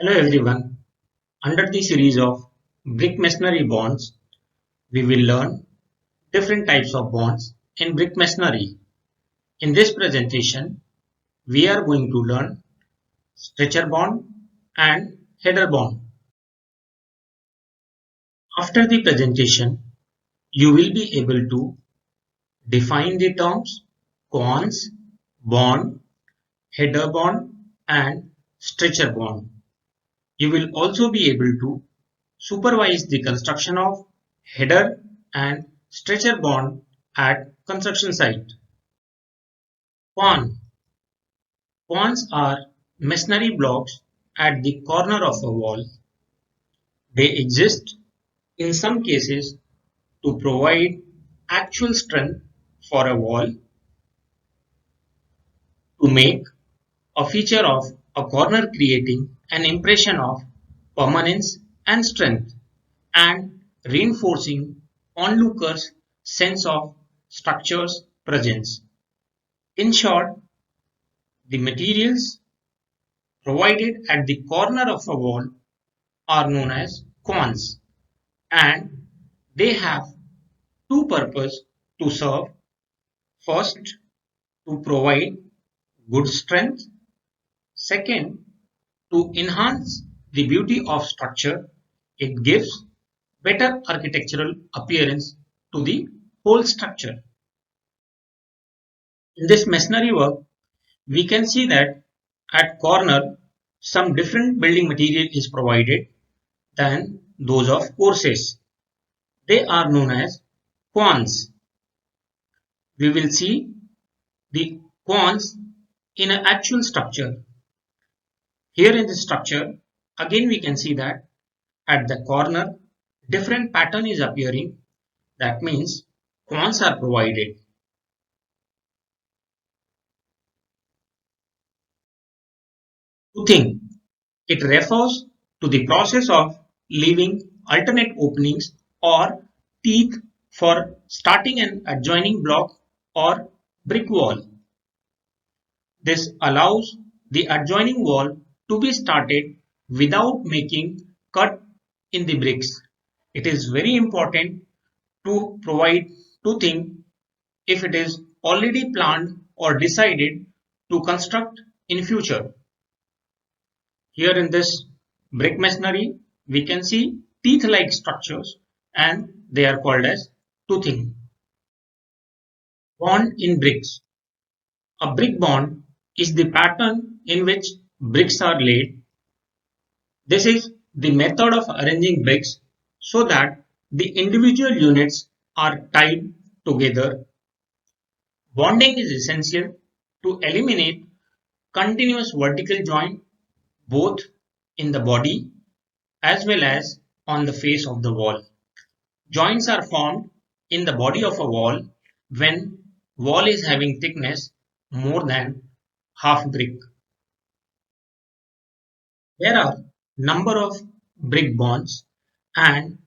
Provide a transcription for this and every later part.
Hello everyone. Under the series of brick masonry bonds, we will learn different types of bonds in brick masonry. In this presentation, we are going to learn stretcher bond and header bond. After the presentation, you will be able to define the terms cones, bond, header bond and stretcher bond. You will also be able to supervise the construction of header and stretcher bond at construction site. Con. Cons are masonry blocks at the corner of a wall. They exist in some cases to provide actual strength for a wall, to make a feature of a corner creating an impression of permanence and strength, and reinforcing onlookers' sense of structure's presence. In short, the materials provided at the corner of a wall are known as cons, and they have two purposes to serve. First, to provide good strength. Second, to enhance the beauty of structure. It gives better architectural appearance to the whole structure. In this masonry work, we can see that at corner some different building material is provided than those of courses. They are known as quans. We will see the quans in an actual structure. Here in this structure, again we can see that at the corner different pattern is appearing. That means quans are provided. Toothing. It refers to the process of leaving alternate openings or teeth for starting an adjoining block or brick wall. This allows the adjoining wall to be started without making cut in the bricks. It is very important to provide toothing if it is already planned or decided to construct in future. Here in this brick masonry, we can see teeth-like structures and they are called as toothing. Bond in bricks. A brick bond is the pattern in which bricks are laid. This is the method of arranging bricks so that the individual units are tied together. Bonding is essential to eliminate continuous vertical joint both in the body as well as on the face of the wall. Joints are formed in the body of a wall when wall is having thickness more than half brick. There are number of brick bonds and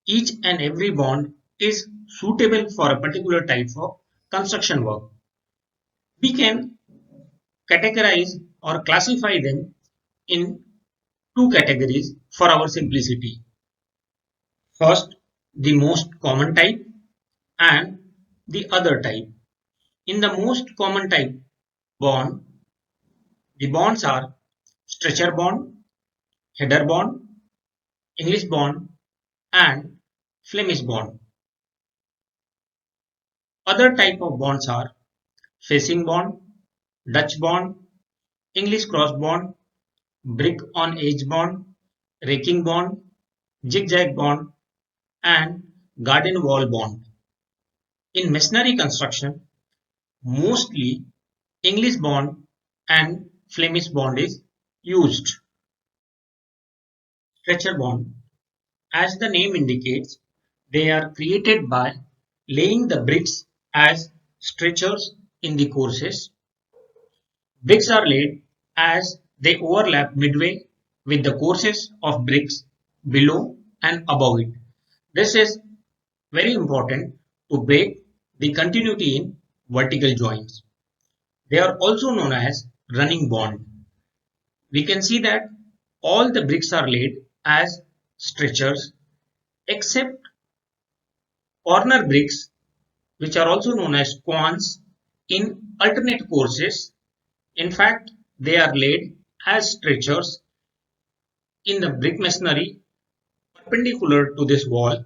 each and every bond is suitable for a particular type of construction work. We can categorize or classify them in two categories for our simplicity. First, the most common type and the other type. In the most common type bond, the bonds are stretcher bond, header bond, English bond and Flemish bond. Other type of bonds are facing bond, Dutch bond, English cross bond, brick on edge bond, raking bond, zigzag bond and garden wall bond. In masonry construction, mostly English bond and Flemish bond is used. Stretcher bond. As the name indicates, they are created by laying the bricks as stretchers in the courses. Bricks are laid as they overlap midway with the courses of bricks below and above it. This is very important to break the continuity in vertical joints. They are also known as running bond. We can see that all the bricks are laid as stretchers except corner bricks, which are also known as quans, in alternate courses. In fact, they are laid as stretchers in the brick masonry perpendicular to this wall.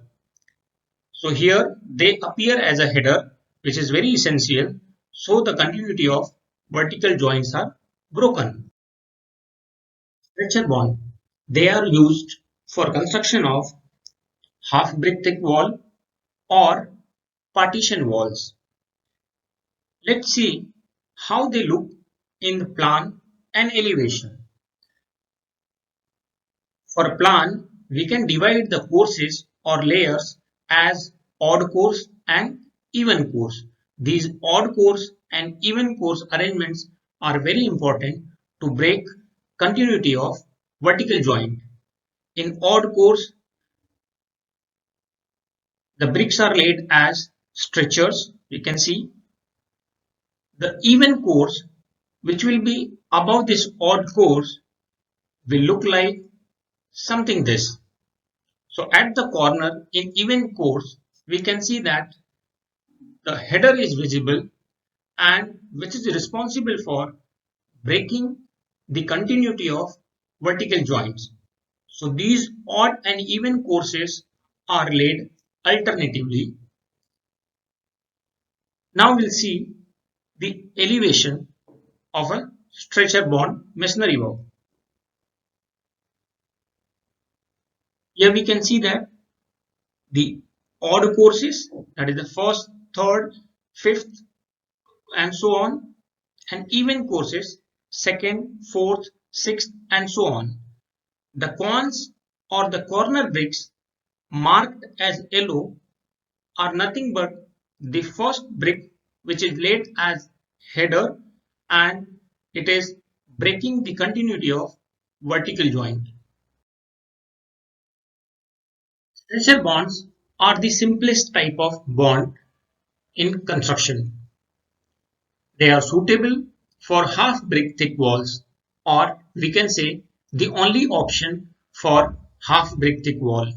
So here they appear as a header, which is very essential, so the continuity of vertical joints are broken. Stretcher bond. They are used for construction of half brick thick wall or partition walls. Let's see how they look in the plan and elevation. For plan, we can divide the courses or layers as odd course and even course. These odd course and even course arrangements are very important to break continuity of vertical joint. In odd course, the bricks are laid as stretchers. You can see the even course, which will be above this odd course, will look like something this. So at the corner in even course, we can see that the header is visible and which is responsible for breaking the continuity of vertical joints. So these odd and even courses are laid alternatively. Now we'll see the elevation of a stretcher bond masonry work. Here we can see that the odd courses, that is the first, third, fifth, and so on, and even courses, second, fourth, sixth, and so on. The quans or the corner bricks marked as yellow are nothing but the first brick which is laid as header and it is breaking the continuity of vertical joint. Stretcher bonds are the simplest type of bond in construction. They are suitable for half brick thick walls, or we can say the only option for half brick thick wall.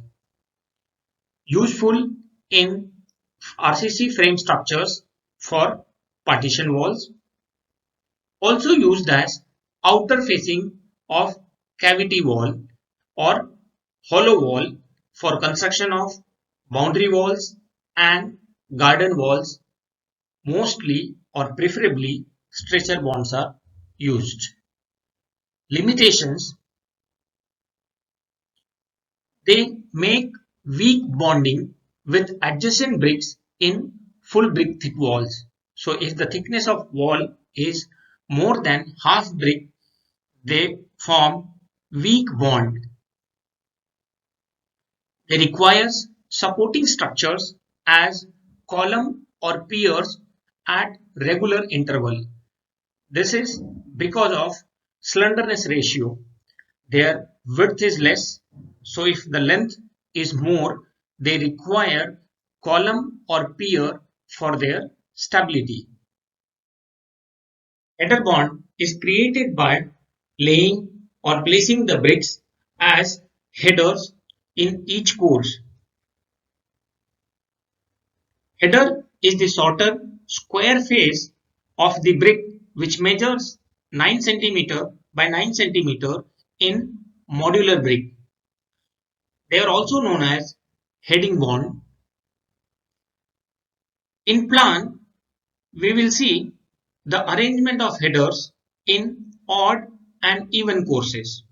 Useful in RCC frame structures for partition walls. Also used as outer facing of cavity wall or hollow wall for construction of boundary walls and garden walls. Mostly or preferably stretcher bonds are used. Limitations: they make weak bonding with adjacent bricks in full brick thick walls. So if the thickness of wall is more than half brick, they form weak bond. They requires supporting structures as column or piers at regular interval. This is because of slenderness ratio. Their width is less, so if the length is more, they require column or pier for their stability. Header bond is created by laying or placing the bricks as headers in each course. Header is the shorter square face of the brick which measures 9 cm by 9 cm in modular brick. They are also known as heading bond. In plan, we will see the arrangement of headers in odd and even courses.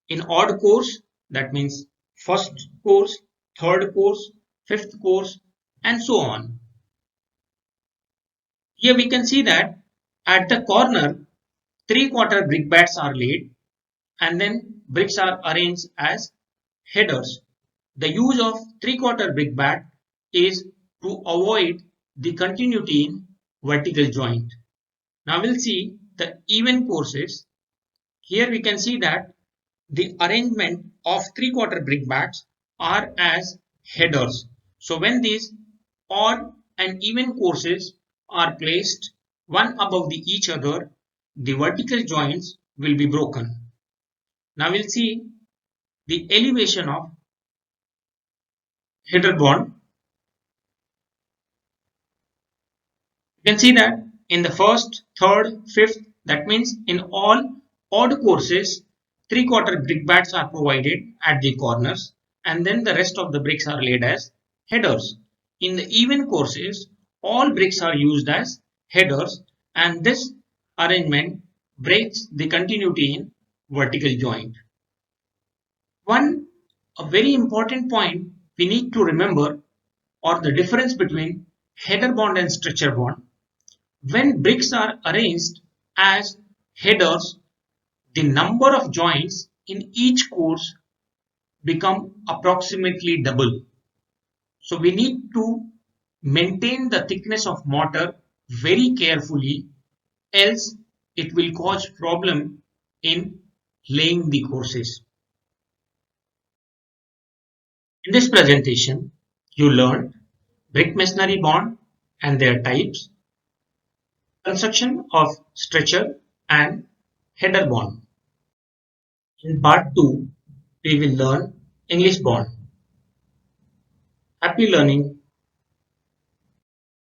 In odd course, that means first course, third course, fifth course, and so on. Here we can see that at the corner, 3/4 brick bats are laid and then bricks are arranged as headers. The use of 3/4 brick bat is to avoid the continuity in vertical joint. Now we'll see the even courses. Here we can see that the arrangement of 3/4 brick bats are as headers. So when these odd and even courses are placed one above each other, the vertical joints will be broken. Now we'll see the elevation of header bond. You can see that in the first, third, fifth, that means in all odd courses, 3/4 brick bats are provided at the corners and then the rest of the bricks are laid as headers. In the even courses, all bricks are used as headers and this arrangement breaks the continuity in vertical joint. One a very important point we need to remember or the difference between header bond and stretcher bond. When bricks are arranged as headers, the number of joints in each course become approximately double. So we need to maintain the thickness of mortar very carefully, else it will cause problem in laying the courses. In this presentation, you learned brick masonry bond and their types, construction of stretcher and header bond. In part 2, we will learn English bond. Happy learning!